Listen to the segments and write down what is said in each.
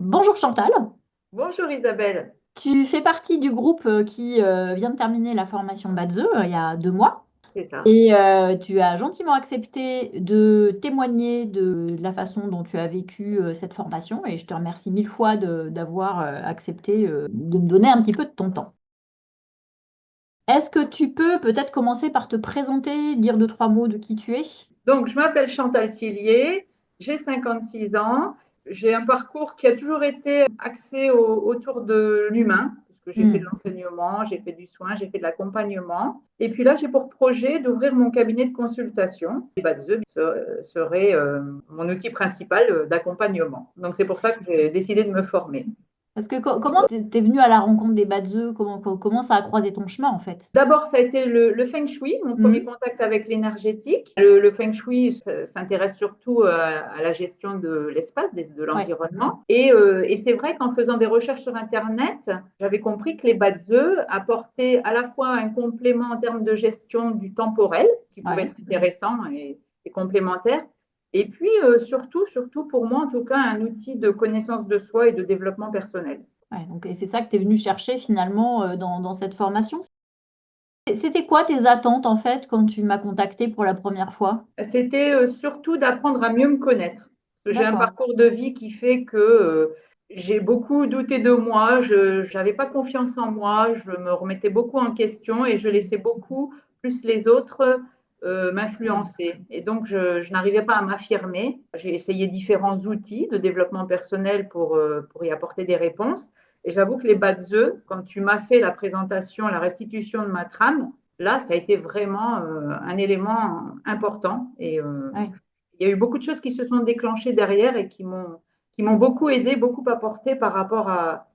Bonjour Chantal, Bonjour Isabelle, tu fais partie du groupe qui vient de terminer la formation BATZE il y a 2 mois c'est ça. et tu as gentiment accepté de témoigner de la façon dont tu as vécu cette formation et je te remercie 1000 fois d'avoir accepté de me donner un petit peu de ton temps. Est-ce que tu peux peut-être commencer par te présenter, dire 2, 3 mots de qui tu es? Donc, je m'appelle Chantal Thillier, j'ai 56 ans, j'ai un parcours qui a toujours été axé autour de l'humain, parce que j'ai fait de Hmm. l'enseignement, j'ai fait du soin, j'ai fait de l'accompagnement. Et puis là, j'ai pour projet d'ouvrir mon cabinet de consultation. Et BATZE serait mon outil principal d'accompagnement. Donc, c'est pour ça que j'ai décidé de me former. Parce que comment t'es venue à la rencontre des BATZE? Comment ça a croisé ton chemin en fait? D'abord, ça a été le feng shui, mon premier Hmm. contact avec l'énergétique. Le feng shui s'intéresse surtout à la gestion de l'espace, de Ouais. l'environnement. Et c'est vrai qu'en faisant des recherches sur Internet, j'avais compris que les batzeux apportaient à la fois un complément en termes de gestion du temporel, qui pouvait Ouais. être intéressant et complémentaire. Et puis, surtout pour moi, en tout cas, un outil de connaissance de soi et de développement personnel. Ouais, donc, et c'est ça que tu es venu chercher finalement dans cette formation. C'était quoi tes attentes en fait quand tu m'as contacté pour la première fois? C'était surtout d'apprendre à mieux me connaître. J'ai un D'accord. parcours de vie qui fait que j'ai beaucoup douté de moi, je n'avais pas confiance en moi, je me remettais beaucoup en question et je laissais beaucoup plus les autres Mm. m'influencer. Et donc, je n'arrivais pas à m'affirmer. J'ai essayé différents outils de développement personnel pour y apporter des réponses. Et j'avoue que les BATZE, quand tu m'as fait la présentation, la restitution de ma trame, là, ça a été vraiment un élément important. Et Ouais, il y a eu beaucoup de choses qui se sont déclenchées derrière et qui m'ont beaucoup aidé, beaucoup apporté par rapport à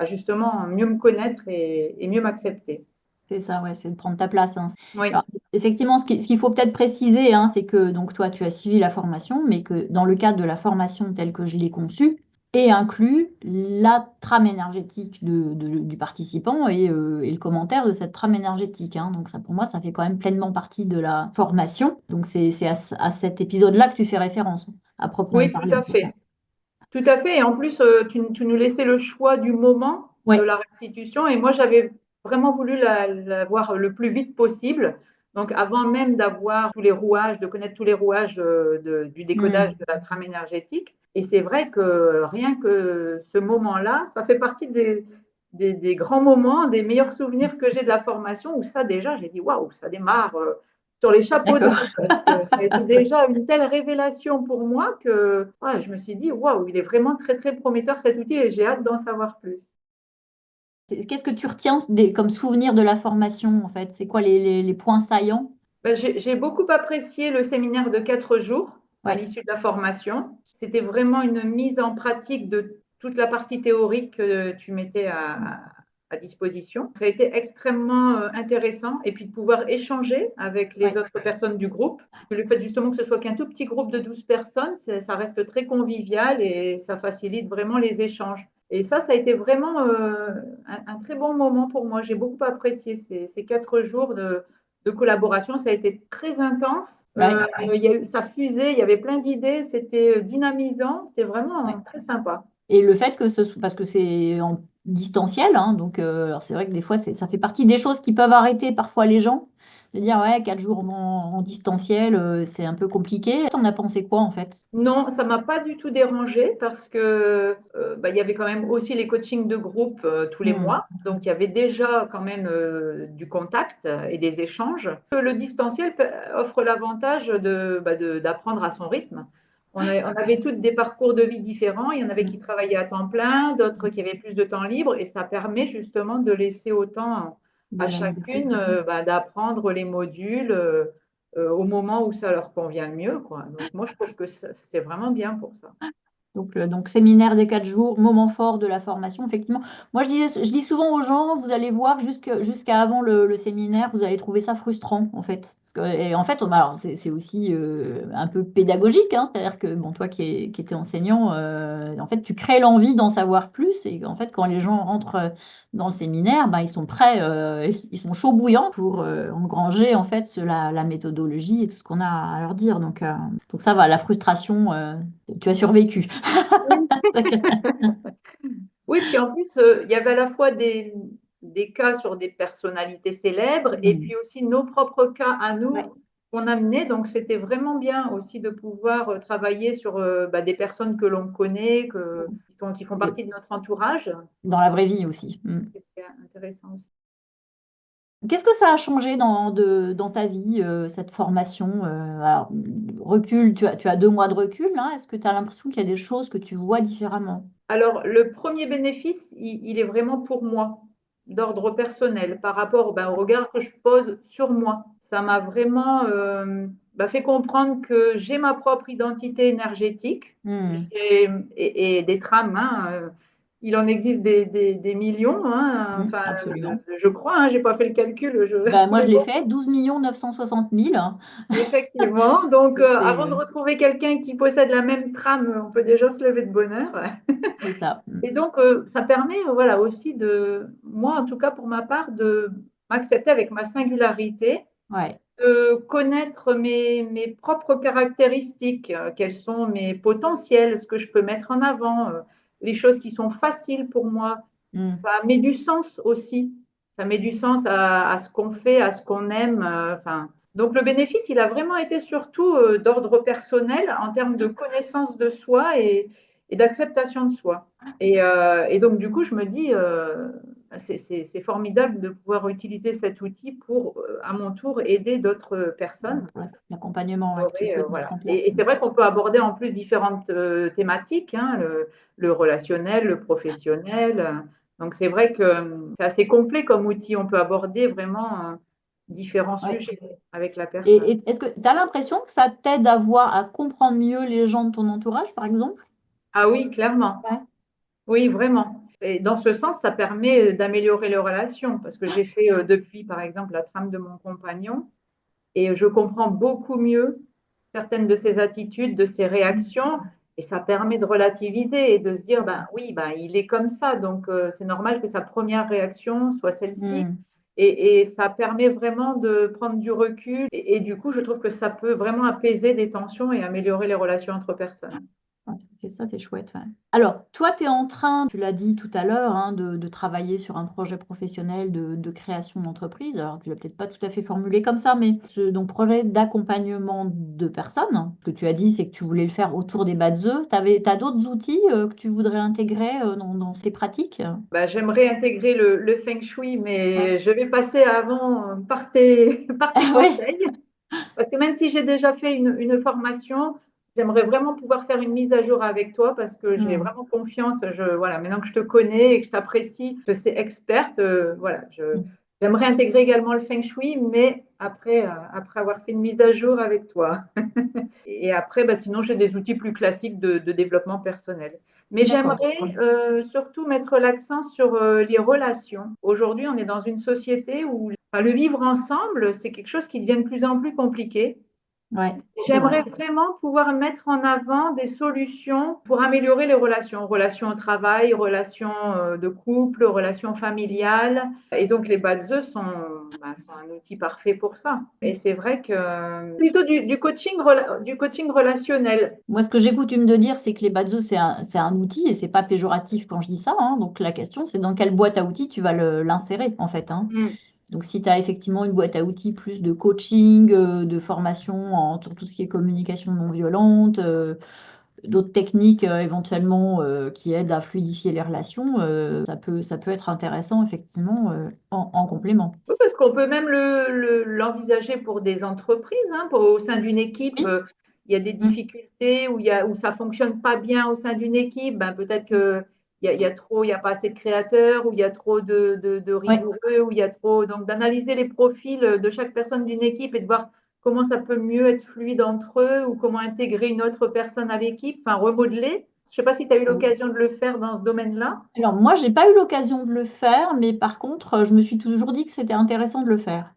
justement mieux me connaître et mieux m'accepter. c'est ça, ouais, c'est de prendre ta place, hein. Oui, Alors, effectivement, ce qu'il faut peut-être préciser, hein, c'est que donc toi, tu as suivi la formation, mais que dans le cadre de la formation telle que je l'ai conçue, est inclus la trame énergétique du participant et le commentaire de cette trame énergétique, hein. Donc ça, pour moi, ça fait quand même pleinement partie de la formation. Donc c'est à cet épisode-là que tu fais référence, à proprement oui, tout parler, en à tout cas. fait. Tout à fait. Et en plus, tu nous laissais le choix du moment de Ouais. la restitution. Et moi, j'avais vraiment voulu la voir le plus vite possible. Donc, avant même d'avoir tous les rouages, de connaître tous les rouages du décodage Hmm. de la trame énergétique. Et c'est vrai que rien que ce moment-là, ça fait partie des grands moments, des meilleurs souvenirs que j'ai de la formation, où ça, déjà, j'ai dit, waouh, ça démarre sur les chapeaux de D'accord. roue, parce que ça a été déjà une telle révélation pour moi que ouais, je me suis dit, waouh, il est vraiment très, très prometteur cet outil et j'ai hâte d'en savoir plus. Qu'est-ce que tu retiens comme souvenir de la formation, en fait? C'est quoi les points saillants? Ben, j'ai beaucoup apprécié le séminaire de 4 jours à Ouais. l'issue de la formation. C'était vraiment une mise en pratique de toute la partie théorique que tu mettais à disposition. Ça a été extrêmement intéressant et puis de pouvoir échanger avec les Ouais. autres personnes du groupe. Le fait justement que ce soit qu'un tout petit groupe de 12 personnes, ça reste très convivial et ça facilite vraiment les échanges. Et ça a été vraiment un très bon moment pour moi. J'ai beaucoup apprécié ces 4 jours de collaboration. Ça a été très intense. Ouais. Ça fusait, il y avait plein d'idées, c'était dynamisant, c'était Ouais. vraiment très sympa. Et le fait que ce soit, parce que c'est en distanciel, hein, donc alors c'est vrai que des fois, ça fait partie des choses qui peuvent arrêter parfois les gens, de dire, ouais, 4 jours en distanciel, c'est un peu compliqué. T'en as pensé quoi, en fait? Non, ça m'a pas du tout dérangé parce que bah, il y avait quand même aussi les coachings de groupe tous les Hmm. mois. Donc il y avait déjà quand même du contact et des échanges. Le distanciel offre l'avantage d'apprendre à son rythme. On avait toutes des parcours de vie différents. Il y en avait qui travaillaient à temps plein, d'autres qui avaient plus de temps libre. Et ça permet justement de laisser autant à Voilà. chacune d'apprendre les modules au moment où ça leur convient le mieux, quoi. Donc moi, je trouve que c'est vraiment bien pour ça. Donc, séminaire des 4 jours, moment fort de la formation, effectivement. Moi, je dis souvent aux gens, vous allez voir, jusqu'à avant le séminaire, vous allez trouver ça frustrant, en fait. Et en fait, alors, c'est aussi un peu pédagogique, hein, c'est-à-dire que, bon, toi qui étais enseignant, en fait, tu crées l'envie d'en savoir plus. Et en fait, quand les gens rentrent dans le séminaire, bah, ils sont prêts, ils sont chauds bouillants pour engranger, en fait, la méthodologie et tout ce qu'on a à leur dire. Donc ça va, la frustration, tu as survécu. Oui. Oui, puis en plus, il y avait à la fois des cas sur des personnalités célèbres et Mm. puis aussi nos propres cas à Ouais. nous qu'on amenait. Donc, c'était vraiment bien aussi de pouvoir travailler sur des personnes que l'on connaît, qui font Et partie de notre entourage. dans la vraie vie aussi. C'était intéressant aussi. Qu'est-ce que ça a changé dans ta vie, cette formation? Alors, recul, tu as 2 mois de recul, hein. Est-ce que tu as l'impression qu'il y a des choses que tu vois différemment? Alors, le premier bénéfice, il est vraiment pour moi, d'ordre personnel, par rapport au regard que je pose sur moi. Ça m'a vraiment fait comprendre que j'ai ma propre identité énergétique Mmh. et des trames, hein, il en existe des millions, hein, enfin, Absolument. je crois, hein, j'ai pas fait le calcul, Ben, moi, mais je l'ai bon, fait, 12 960 000. effectivement. Donc, C'est avant de retrouver quelqu'un qui possède la même trame, on peut déjà se lever de bonne heure. c'est ça. Et donc, ça permet, voilà, aussi moi en tout cas pour ma part, de m'accepter avec ma singularité, Ouais. de connaître mes propres caractéristiques, quels sont mes potentiels, ce que je peux mettre en avant, les choses qui sont faciles pour moi. Mmh. Ça met du sens aussi. Ça met du sens à ce qu'on fait, à ce qu'on aime. Enfin, donc le bénéfice, il a vraiment été surtout d'ordre personnel en termes de connaissance de soi et d'acceptation de soi. Et donc du coup, je me dis, c'est formidable de pouvoir utiliser cet outil pour, à mon tour, aider d'autres personnes. Pour l'accompagnement, ouais, que tu souhaites mettre Voilà. en Et, place. c'est vrai qu'on peut aborder en plus différentes thématiques, hein, le relationnel, le professionnel. Donc c'est vrai que c'est assez complet comme outil. On peut aborder vraiment différents Ouais. sujets avec la personne. Et est-ce que tu as l'impression que ça t'aide à comprendre mieux les gens de ton entourage, par exemple? Ah oui, clairement. Ouais. Oui, vraiment. Et dans ce sens, ça permet d'améliorer les relations parce que j'ai fait depuis, par exemple, la trame de mon compagnon et je comprends beaucoup mieux certaines de ses attitudes, de ses Mmh. réactions et ça permet de relativiser et de se dire, ben oui, ben, il est comme ça, donc c'est normal que sa première réaction soit celle-ci. Mmh. Et ça permet vraiment de prendre du recul et du coup, je trouve que ça peut vraiment apaiser des tensions et améliorer les relations entre personnes. Ouais, c'est chouette, ouais. Alors, toi, tu es en train, tu l'as dit tout à l'heure, hein, de travailler sur un projet professionnel de création d'entreprise. Alors, tu l'as peut-être pas tout à fait formulé comme ça, mais donc projet d'accompagnement de personnes. Ce que tu as dit, c'est que tu voulais le faire autour des bas de œufs. Tu as d'autres outils que tu voudrais intégrer dans ces pratiques? Bah, j'aimerais intégrer le feng shui, Ouais. mais je vais passer avant par tes, par tes Oui. conseils. Parce que même si j'ai déjà fait une formation, j'aimerais vraiment pouvoir faire une mise à jour avec toi parce que j'ai Mmh. vraiment confiance. Voilà, maintenant que je te connais et que je t'apprécie, je sais experte, voilà, Mmh. j'aimerais intégrer également le feng shui, mais après avoir fait une mise à jour avec toi. Et après, sinon, j'ai des outils plus classiques de développement personnel. Mais D'accord. j'aimerais surtout mettre l'accent sur les relations. Aujourd'hui, on est dans une société où le vivre ensemble, c'est quelque chose qui devient de plus en plus compliqué. Ouais, c'est vrai. J'aimerais vraiment pouvoir mettre en avant des solutions pour améliorer les relations, relations au travail, relations de couple, relations familiales. Et donc, les bad sont un outil parfait pour ça. Et c'est vrai que plutôt du coaching relationnel. Moi, ce que j'ai coutume de dire, c'est que les bazos, c'est un outil et c'est pas péjoratif quand je dis ça, hein. Donc la question, c'est dans quelle boîte à outils tu vas l'insérer, en fait, hein. Mm. Donc si tu as effectivement une boîte à outils plus de coaching, de formation sur tout ce qui est communication non violente, d'autres techniques éventuellement qui aident à fluidifier les relations, ça peut être intéressant effectivement en complément. Oui, parce qu'on peut même l'envisager pour des entreprises, hein, au sein d'une équipe. Oui. Il y a des Mm. difficultés où ça fonctionne pas bien au sein d'une équipe. Peut-être il y a pas assez de créateurs, ou il y a trop de Ouais. rigoureux, ou il y a trop. Donc, d'analyser les profils de chaque personne d'une équipe et de voir comment ça peut mieux être fluide entre eux ou comment intégrer une autre personne à l'équipe, enfin, remodeler. Je ne sais pas si tu as eu l'occasion de le faire dans ce domaine-là. Alors moi, j'ai pas eu l'occasion de le faire, mais par contre, je me suis toujours dit que c'était intéressant de le faire.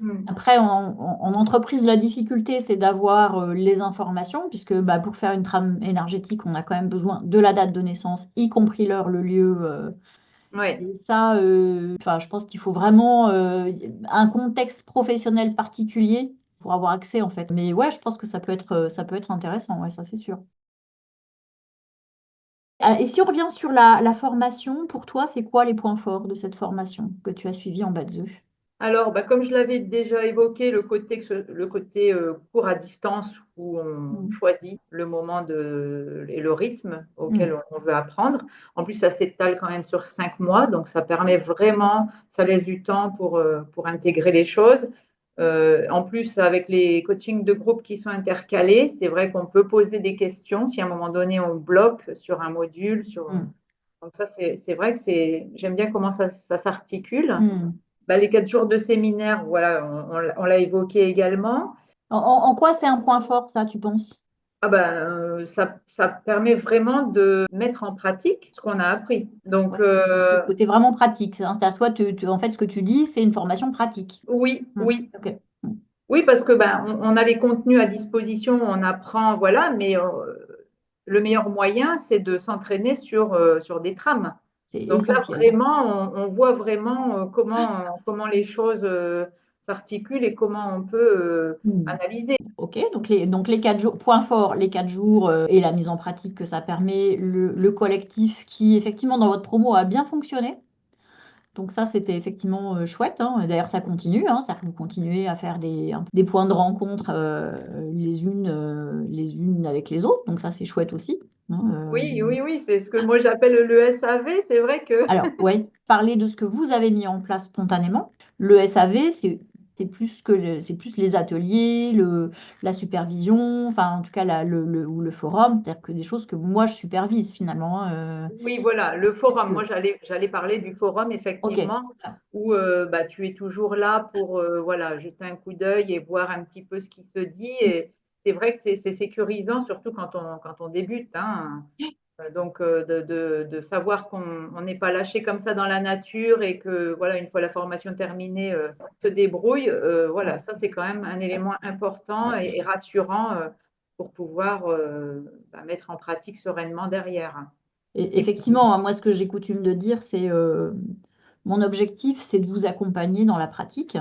Mm. Après, en entreprise, la difficulté, c'est d'avoir les informations, puisque pour faire une trame énergétique, on a quand même besoin de la date de naissance, y compris l'heure, le lieu. Ouais. Et ça, enfin, je pense qu'il faut vraiment un contexte professionnel particulier pour avoir accès, en fait. Mais ouais, je pense que ça peut être intéressant, ouais, ça c'est sûr. Et si on revient sur la formation, pour toi, c'est quoi les points forts de cette formation que tu as suivie en BATSE? Alors, bah, comme je l'avais déjà évoqué, le côté cours à distance où on Mm. choisit le moment et le rythme auquel Mm. on veut apprendre. En plus, ça s'étale quand même sur 5 mois, donc ça permet vraiment, ça laisse du temps pour intégrer les choses. En plus, avec les coachings de groupe qui sont intercalés, c'est vrai qu'on peut poser des questions si à un moment donné on bloque sur un module. Mm. Donc ça, c'est vrai que j'aime bien comment ça s'articule. Mm. Bah, les 4 jours de séminaire, voilà, on l'a évoqué également. En quoi c'est un point fort, ça, tu penses? Ah ben, ça permet vraiment de mettre en pratique ce qu'on a appris. Donc, Ouais, c'est ce côté vraiment pratique. Hein. C'est-à-dire, toi, en fait, ce que tu dis, c'est une formation pratique. oui, Mm. oui, Ok. Mm. oui, parce que ben, on a les contenus à disposition, on apprend, voilà, mais le meilleur moyen, c'est de s'entraîner sur des trames. C'est Donc là, essentiel. vraiment, on voit vraiment comment les choses s'articulent et comment on peut Mm. analyser. Ok, donc les 4 jours, point fort, les 4 jours et la mise en pratique que ça permet, le collectif qui, effectivement, dans votre promo a bien fonctionné. Donc ça, c'était effectivement chouette. Hein. D'ailleurs, ça continue. Hein. C'est-à-dire que vous continuez à faire des points de rencontre les unes avec les autres. Donc ça, c'est chouette aussi. Hein. Oui, oui, oui, c'est ce que moi j'appelle le SAV. C'est vrai que Alors, ouais, parler de ce que vous avez mis en place spontanément. Le SAV, c'est plus les ateliers, la supervision, enfin, en tout cas, ou le forum, c'est-à-dire que des choses que moi, je supervise finalement. Hein. oui, voilà, le forum. Moi, Que, j'allais parler du forum, ok. effectivement, où bah, tu es toujours là pour voilà, jeter un coup d'œil et voir un petit peu ce qui se dit. Et c'est vrai que c'est sécurisant, surtout quand on débute. Hein. Donc, de savoir qu'on n'est pas lâché comme ça dans la nature et que, voilà, une fois la formation terminée, se débrouille. Voilà, ça, c'est quand même un élément important et rassurant pour pouvoir bah, mettre en pratique sereinement derrière. Et Et puis, effectivement, moi, ce que j'ai coutume de dire, c'est mon objectif, c'est de vous accompagner dans la pratique.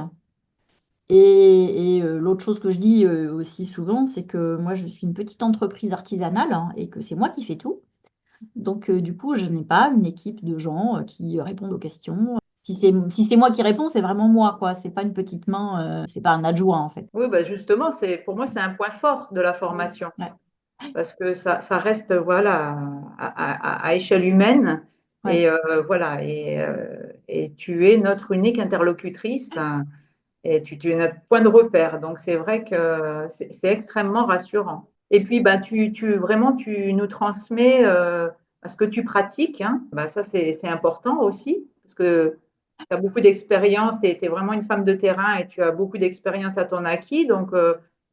Et l'autre chose que je dis aussi souvent, c'est que moi, je suis une petite entreprise artisanale hein, et que c'est moi qui fais tout. Donc, du coup, je n'ai pas une équipe de gens qui répondent aux questions. Si c'est moi qui réponds, c'est vraiment moi, quoi. C'est pas une petite main, c'est pas un adjoint, en fait. oui, bah, justement, pour moi, c'est un point fort de la formation Ouais, parce que ça reste, voilà, à échelle humaine. ouais. Et voilà, et tu es notre unique interlocutrice. Et tu es notre point de repère. Donc, c'est vrai que c'est extrêmement rassurant. Et puis, bah, vraiment, tu nous transmets ce que tu pratiques. Hein. Bah, ça, c'est important aussi, parce que tu as beaucoup d'expérience, tu es vraiment une femme de terrain et tu as beaucoup d'expérience à ton acquis. Donc,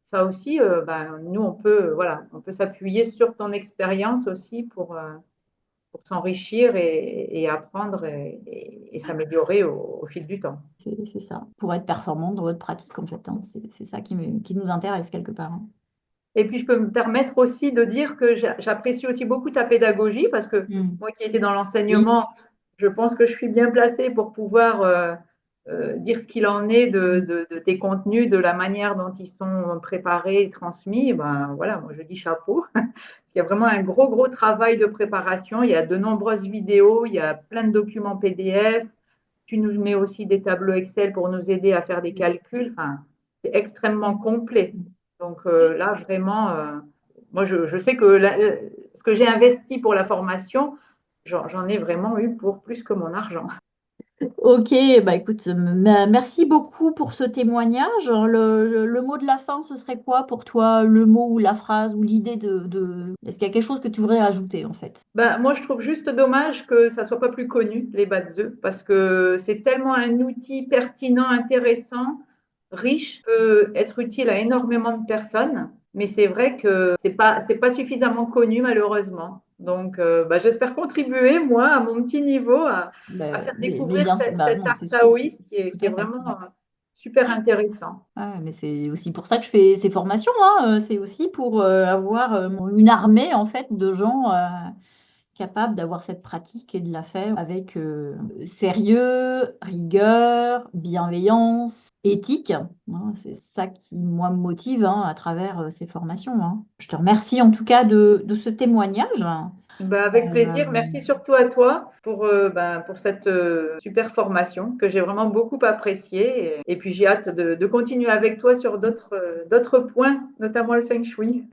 ça aussi, bah, nous, voilà, on peut s'appuyer sur ton expérience aussi pour s'enrichir et apprendre et s'améliorer au fil du temps. C'est ça. Pour être performante dans votre pratique, en fait. Hein. C'est ça qui nous intéresse quelque part. Hein. Et puis, je peux me permettre aussi de dire que j'apprécie aussi beaucoup ta pédagogie parce que Mm. moi qui étais dans Oui. l'enseignement, je pense que je suis bien placée pour pouvoir dire ce qu'il en est Mm. de tes contenus, de la manière dont ils sont préparés et transmis. Ben, voilà, moi je dis chapeau. Il y a vraiment un gros, gros travail de préparation. Il y a de nombreuses vidéos, il y a plein de documents PDF. Tu nous mets aussi des tableaux Excel pour nous aider à faire des calculs. Enfin, c'est extrêmement complet. Donc là, vraiment, moi, je sais que ce que j'ai investi pour la formation, j'en ai vraiment eu pour plus que mon argent. Ok, bah écoute, merci beaucoup pour ce témoignage. Le mot de la fin, ce serait quoi pour toi? Le mot ou la phrase ou l'idée Est-ce qu'il y a quelque chose que tu voudrais ajouter en fait? Ben, moi, je trouve juste dommage que ça soit pas plus connu, les bas de œufs, parce que c'est tellement un outil pertinent, intéressant, riche, peut être utile à énormément de personnes. Mais c'est vrai que c'est pas suffisamment connu, malheureusement. Donc, ben, j'espère contribuer, moi, à mon petit niveau, à faire Mais découvrir bien sûr, bah cet non, art c'est sûr, taoïste tout qui est à fait. vraiment Ouais. super intéressant. Ouais, mais c'est aussi pour ça que je fais ces formations, hein. C'est aussi pour avoir une armée en fait de gens capables d'avoir cette pratique et de la faire avec sérieux, rigueur, bienveillance, éthique. Hein. C'est ça qui, moi, me motive hein, à travers ces formations. Hein. Je te remercie en tout cas de ce témoignage. Bah, avec plaisir. Euh, Merci surtout à toi pour cette super formation que j'ai vraiment beaucoup appréciée. Et puis j'ai hâte de continuer avec toi sur d'autres points, notamment le feng shui.